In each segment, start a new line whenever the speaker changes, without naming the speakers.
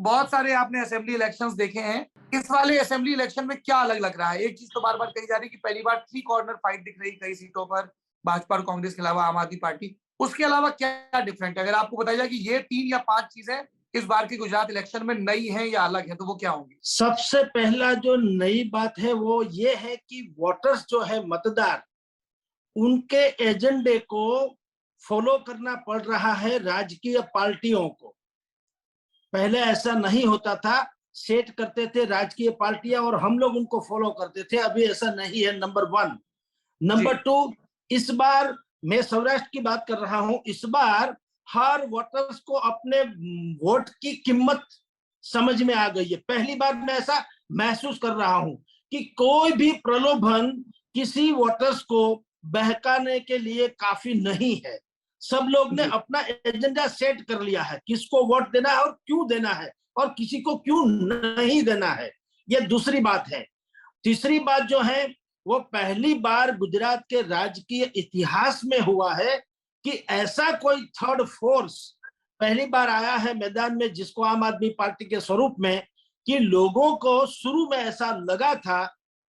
बहुत सारे आपने असेंबली इलेक्शंस देखे हैं, इस वाले असेंबली इलेक्शन में क्या अलग लग रहा है? एक चीज तो बार बार कही जा रही है कि पहली बार थ्री कॉर्नर फाइट दिख रही कई सीटों पर, भाजपा और कांग्रेस के अलावा आम आदमी पार्टी। उसके अलावा क्या डिफरेंट है? अगर आपको बताया जाए कि ये 3 या 5 चीजें इस बार के गुजरात इलेक्शन में नई है या अलग है, तो वो क्या होंगी?
सबसे पहला जो नई बात है वो ये है कि वोटर्स जो है, मतदार, उनके एजेंडे को फॉलो करना पड़ रहा है राजकीय पार्टियों को। पहले ऐसा नहीं होता था, सेट करते थे राजकीय पार्टियां और हम लोग उनको फॉलो करते थे। अभी ऐसा नहीं है, नंबर 1। नंबर 2, इस बार मैं सौराष्ट्र की बात कर रहा हूं, इस बार हर वोटर्स को अपने वोट की कीमत समझ में आ गई है। पहली बार मैं ऐसा महसूस कर रहा हूं कि कोई भी प्रलोभन किसी वोटर्स को बहकाने के लिए काफी नहीं है। सब लोग ने अपना एजेंडा सेट कर लिया है, किसको वोट देना है और क्यों देना है और किसी को क्यों नहीं देना है। ये दूसरी बात है। तीसरी बात जो है, वो पहली बार गुजरात के राजकीय इतिहास में हुआ है कि ऐसा कोई थर्ड फोर्स पहली बार आया है मैदान में, जिसको आम आदमी पार्टी के स्वरूप में, कि लोगों को शुरू में ऐसा लगा था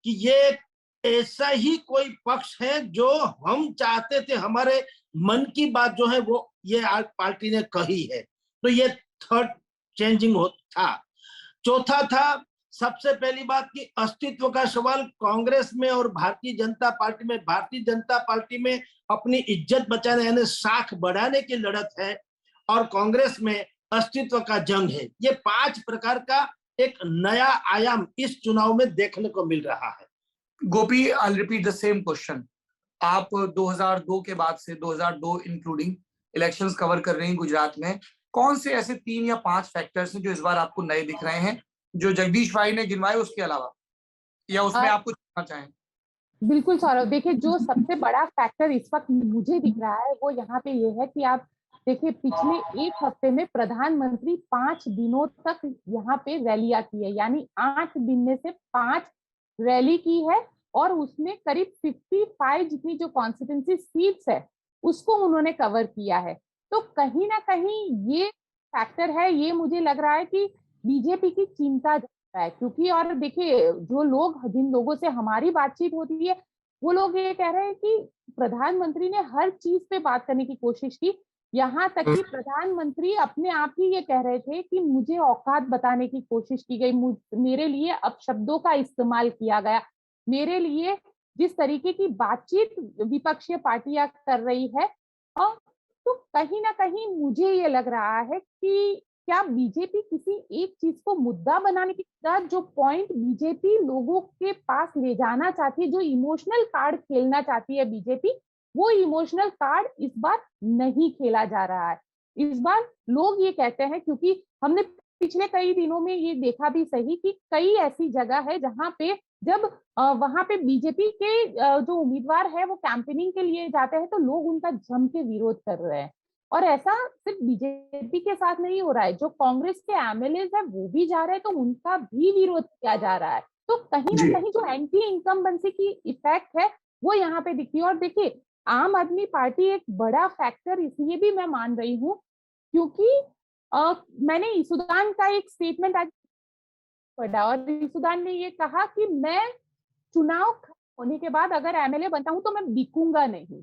कि ये ऐसा ही कोई पक्ष है जो हम चाहते थे, हमारे मन की बात जो है वो ये आज पार्टी ने कही है। तो ये थर्ड चेंजिंग था। चौथा था, सबसे पहली बात की अस्तित्व का सवाल कांग्रेस में और भारतीय जनता पार्टी में। भारतीय जनता पार्टी में अपनी इज्जत बचाने यानी साख बढ़ाने की लड़त है और कांग्रेस में अस्तित्व का जंग है। ये 5 प्रकार का एक नया आयाम इस चुनाव में देखने को मिल रहा है।
Gopi, I repeat the same question. आप 2002 के बाद से 2002 इंक्लूडिंग इलेक्शंस कवर कर रही हैं गुजरात में। कौन से ऐसे 3 या 5 फैक्टर्स हैं जो इस बार आपको नए दिख रहे हैं, जो जगदीश भाई ने गिनवाए उसके अलावा, या उसमें आप कुछ कहना चाहें?
बिल्कुल सौरभ, देखिए जो सबसे बड़ा फैक्टर इस वक्त मुझे दिख रहा है वो यहाँ पे ये है कि आप देखिए पिछले 1 हफ्ते में प्रधानमंत्री 5 दिनों तक यहाँ पे रैलियां की है, यानी 8 दिन में से 5 रैली की है और उसमें करीब 55 जितनी जो कॉन्स्टिट्यूंसी सीट्स है उसको उन्होंने कवर किया है। तो कहीं ना कहीं ये फैक्टर है, ये मुझे लग रहा है कि बीजेपी की चिंता है, क्योंकि और देखिए जो लोग, जिन लोगों से हमारी बातचीत होती है, वो लोग ये कह रहे हैं कि प्रधानमंत्री ने हर चीज पे बात करने की कोशिश की। यहाँ तक कि प्रधानमंत्री अपने आप ही ये कह रहे थे कि मुझे औकात बताने की कोशिश की गई, मेरे लिए अपशब्दों का इस्तेमाल किया गया, मेरे लिए जिस तरीके की बातचीत विपक्षीय पार्टियां कर रही है। और तो कहीं ना कहीं मुझे ये लग रहा है कि क्या बीजेपी किसी एक चीज को मुद्दा बनाने की, जो पॉइंट बीजेपी लोगों के पास ले जाना चाहती है, जो इमोशनल कार्ड खेलना चाहती है बीजेपी, वो इमोशनल कार्ड इस बार नहीं खेला जा रहा है। इस बार लोग ये कहते हैं, क्योंकि हमने पिछले कई दिनों में ये देखा भी सही कि कई ऐसी जगह है जहां पे जब वहां पे बीजेपी के जो उम्मीदवार है वो कैंपेनिंग के लिए जाते हैं तो लोग उनका जम के विरोध कर रहे हैं। और ऐसा सिर्फ बीजेपी के साथ नहीं हो रहा है, जो कांग्रेस के एमएलए है वो भी जा रहे हैं तो उनका भी विरोध किया जा रहा है। तो कहीं ना कहीं जो एंटी इनकम्बेंसी की इफेक्ट है वो यहाँ पे दिखती है। और देखिए आम आदमी पार्टी एक बड़ा फैक्टर इसलिए भी मैं मान रही हूँ क्योंकि मैंने ईसुदान का एक स्टेटमेंट आज पढ़ा और ईसुदान ने ये कहा कि मैं चुनाव होने के बाद अगर एमएलए बनता हूं तो मैं बिकूंगा नहीं।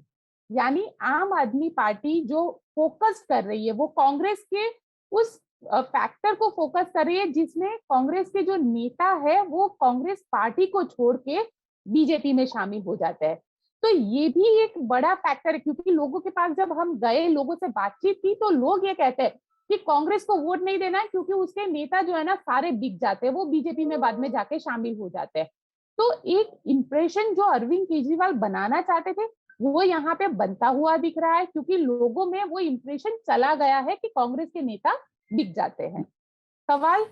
यानी आम आदमी पार्टी जो फोकस कर रही है वो कांग्रेस के उस फैक्टर को फोकस कर रही है जिसमें कांग्रेस के जो नेता है वो कांग्रेस पार्टी को छोड़ के बीजेपी में शामिल हो जाता है। तो ये भी एक बड़ा फैक्टर है, क्योंकि लोगों के पास जब हम गए, लोगों से बातचीत की, तो लोग ये कहते हैं कि कांग्रेस को वोट नहीं देना है क्योंकि उसके नेता जो है ना सारे बिक जाते हैं, वो बीजेपी में बाद में जाके शामिल हो जाते हैं। तो एक इंप्रेशन जो अरविंद केजरीवाल बनाना चाहते थे वो यहाँ पे बनता हुआ दिख रहा है, क्योंकि लोगों में वो इंप्रेशन चला गया है कि कांग्रेस के नेता बिक जाते हैं। सवाल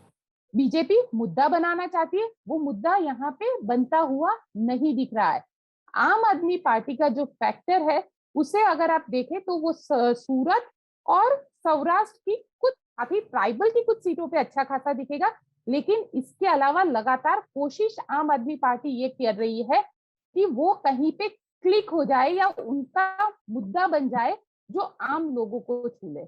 बीजेपी मुद्दा बनाना चाहती है, वो मुद्दा यहाँ पे बनता हुआ नहीं दिख रहा है। आम आदमी पार्टी का जो फैक्टर है उसे अगर आप देखें तो वो सूरत और सौराष्ट्र की कुछ काफी ट्राइबल की कुछ सीटों पे अच्छा खासा दिखेगा, लेकिन इसके अलावा लगातार कोशिश आम आदमी पार्टी ये कर रही है कि वो कहीं पे क्लिक हो जाए या उनका मुद्दा बन जाए जो आम लोगों को छू ले।